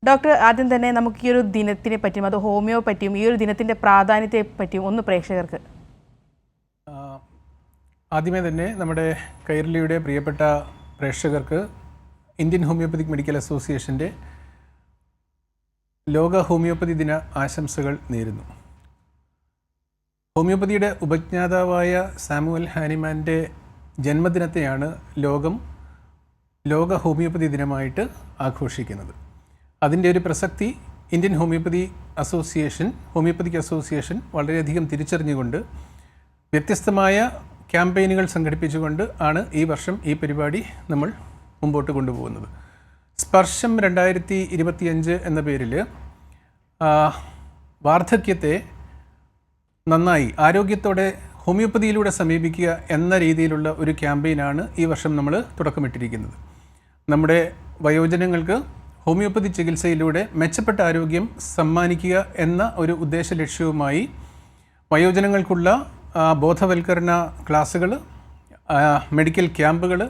Doctor, ആദ്യം തന്നെ നമുക്ക് ഈ ഒരു ദിനത്തിനെ പറ്റിയും അത് ഹോമിയോപ്പറ്റിയും ഈ ഒരു ദിനത്തിൻ്റെ പ്രാധാന്യത്തെ പറ്റിയും ഒന്ന് പ്രേക്ഷകർക്ക്. ആദ്യമേ തന്നെ നമ്മുടെ കൈരളിയുടെ പ്രിയപ്പെട്ട പ്രേക്ഷകർക്ക് ഇന്ത്യൻ ഹോമിയോപ്പതിക് മെഡിക്കൽ അസോസിയേഷൻ്റെ ലോക ഹോമിയോപ്പതി ദിന ആശംസകൾ നേരുന്നു. ഹോമിയോപ്പതിയുടെ ഉപജ്ഞാതാവായ സാമുവൽ ഹാനിമാൻ്റെ ജന്മദിനത്തെയാണ് ലോക ഹോമിയോപ്പതി ദിനമായിട്ട് ആഘോഷിക്കുന്നത്. അതിൻ്റെ ഒരു പ്രസക്തി ഇന്ത്യൻ ഹോമിയോപ്പതിക് അസോസിയേഷൻ വളരെയധികം തിരിച്ചറിഞ്ഞുകൊണ്ട് വ്യത്യസ്തമായ ക്യാമ്പയിനുകൾ സംഘടിപ്പിച്ചുകൊണ്ട് ആണ് ഈ വർഷം ഈ പരിപാടി നമ്മൾ മുമ്പോട്ട് കൊണ്ടുപോകുന്നത്. സ്പർശം 2025 എന്ന പേരിൽ വാർദ്ധക്യത്തെ നന്നായി ആരോഗ്യത്തോടെ ഹോമിയോപ്പതിയിലൂടെ സമീപിക്കുക എന്ന രീതിയിലുള്ള ഒരു ക്യാമ്പയിനാണ് ഈ വർഷം നമ്മൾ തുടക്കമിട്ടിരിക്കുന്നത്. നമ്മുടെ വയോജനങ്ങൾക്ക് ഹോമിയോപ്പതി ചികിത്സയിലൂടെ മെച്ചപ്പെട്ട ആരോഗ്യം സമ്മാനിക്കുക എന്ന ഒരു ഉദ്ദേശ ലക്ഷ്യവുമായി വയോജനങ്ങൾക്കുള്ള ബോധവൽക്കരണ ക്ലാസ്സുകൾ, മെഡിക്കൽ ക്യാമ്പുകൾ,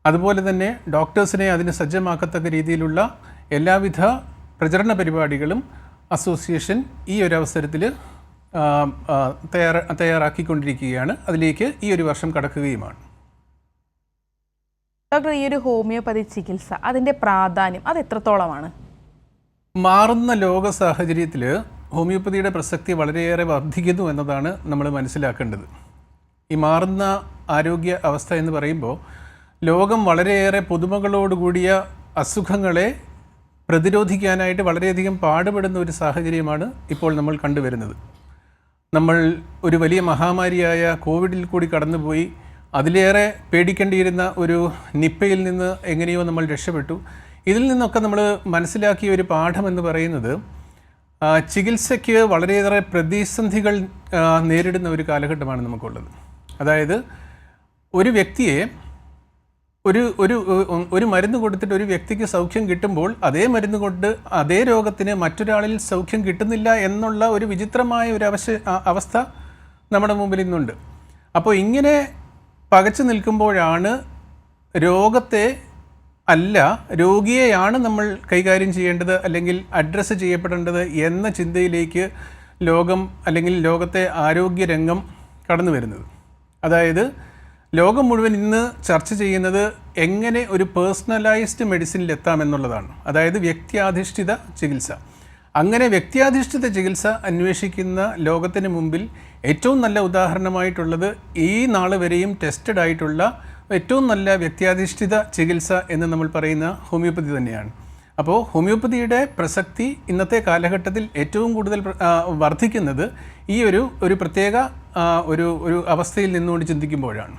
അതുപോലെ തന്നെ ഡോക്ടേഴ്സിനെ അതിന് സജ്ജമാക്കത്തക്ക രീതിയിലുള്ള എല്ലാവിധ പ്രചരണ പരിപാടികളും അസോസിയേഷൻ ഈ ഒരു അവസരത്തിൽ തയ്യാറാക്കിക്കൊണ്ടിരിക്കുകയാണ്. അതിലേക്ക് ഈ ഒരു വർഷം കടക്കുകയുമാണ്. ഡോക്ടർ, ഈ ഒരു ഹോമിയോപ്പതി ചികിത്സ അതിൻ്റെ പ്രാധാന്യം അത് എത്രത്തോളമാണ്? മാറുന്ന ലോക സാഹചര്യത്തിൽ ഹോമിയോപ്പതിയുടെ പ്രസക്തി വളരെയേറെ വർദ്ധിക്കുന്നു എന്നതാണ് നമ്മൾ മനസ്സിലാക്കേണ്ടത്. ഈ മാറുന്ന ആരോഗ്യ അവസ്ഥ എന്ന് പറയുമ്പോൾ ലോകം വളരെയേറെ പുതുമകളോടുകൂടിയ അസുഖങ്ങളെ പ്രതിരോധിക്കാനായിട്ട് വളരെയധികം പാടുപെടുന്ന ഒരു സാഹചര്യമാണ് ഇപ്പോൾ നമ്മൾ കണ്ടുവരുന്നത്. നമ്മൾ ഒരു വലിയ മഹാമാരിയായ കോവിഡിൽ കൂടി കടന്നുപോയി. അതിലേറെ പേടിക്കേണ്ടിയിരുന്ന ഒരു നിപ്പയിൽ നിന്ന് എങ്ങനെയോ നമ്മൾ രക്ഷപ്പെട്ടു. ഇതിൽ നിന്നൊക്കെ നമ്മൾ മനസ്സിലാക്കിയ ഒരു പാഠമെന്ന് പറയുന്നത് ചികിത്സയ്ക്ക് വളരെയേറെ പ്രതിസന്ധികൾ നേരിടുന്ന ഒരു കാലഘട്ടമാണ് നമുക്കുള്ളത്. അതായത് ഒരു വ്യക്തിയെ ഒരു മരുന്ന് കൊടുത്തിട്ട് ഒരു വ്യക്തിക്ക് സൗഖ്യം കിട്ടുമ്പോൾ അതേ മരുന്ന് കൊണ്ട് അതേ രോഗത്തിന് മറ്റൊരാളിൽ സൗഖ്യം കിട്ടുന്നില്ല എന്നുള്ള ഒരു വിചിത്രമായ ഒരു അവസ്ഥ നമ്മുടെ മുമ്പിൽ ഇന്നുണ്ട്. അപ്പോൾ ഇങ്ങനെ പകച്ചു നിൽക്കുമ്പോഴാണ് രോഗത്തെ അല്ല രോഗിയെയാണ് നമ്മൾ കൈകാര്യം ചെയ്യേണ്ടത് അല്ലെങ്കിൽ അഡ്രസ്സ് ചെയ്യപ്പെടേണ്ടത് എന്ന ചിന്തയിലേക്ക് ലോകത്തെ ആരോഗ്യരംഗം കടന്നു വരുന്നത്. അതായത് ലോകം മുഴുവൻ ഇന്ന് ചർച്ച ചെയ്യുന്നത് എങ്ങനെ ഒരു പേഴ്സണലൈസ്ഡ് മെഡിസിനിലെത്താമെന്നുള്ളതാണ്. അതായത് വ്യക്തിയാധിഷ്ഠിത ചികിത്സ. അങ്ങനെ വ്യക്തിയാധിഷ്ഠിത ചികിത്സ അന്വേഷിക്കുന്ന ലോകത്തിന് മുമ്പിൽ ഏറ്റവും നല്ല ഉദാഹരണമായിട്ടുള്ളത് ഈ നാൾ വരെയും ടെസ്റ്റഡ് ആയിട്ടുള്ള ഏറ്റവും നല്ല വ്യക്തിയാധിഷ്ഠിത ചികിത്സ എന്ന് നമ്മൾ പറയുന്ന ഹോമിയോപ്പതി തന്നെയാണ്. അപ്പോൾ ഹോമിയോപ്പതിയുടെ പ്രസക്തി ഇന്നത്തെ കാലഘട്ടത്തിൽ ഏറ്റവും കൂടുതൽ വർദ്ധിക്കുന്നത് ഈ ഒരു പ്രത്യേക ഒരു അവസ്ഥയിൽ നിന്നുകൊണ്ട് ചിന്തിക്കുമ്പോഴാണ്.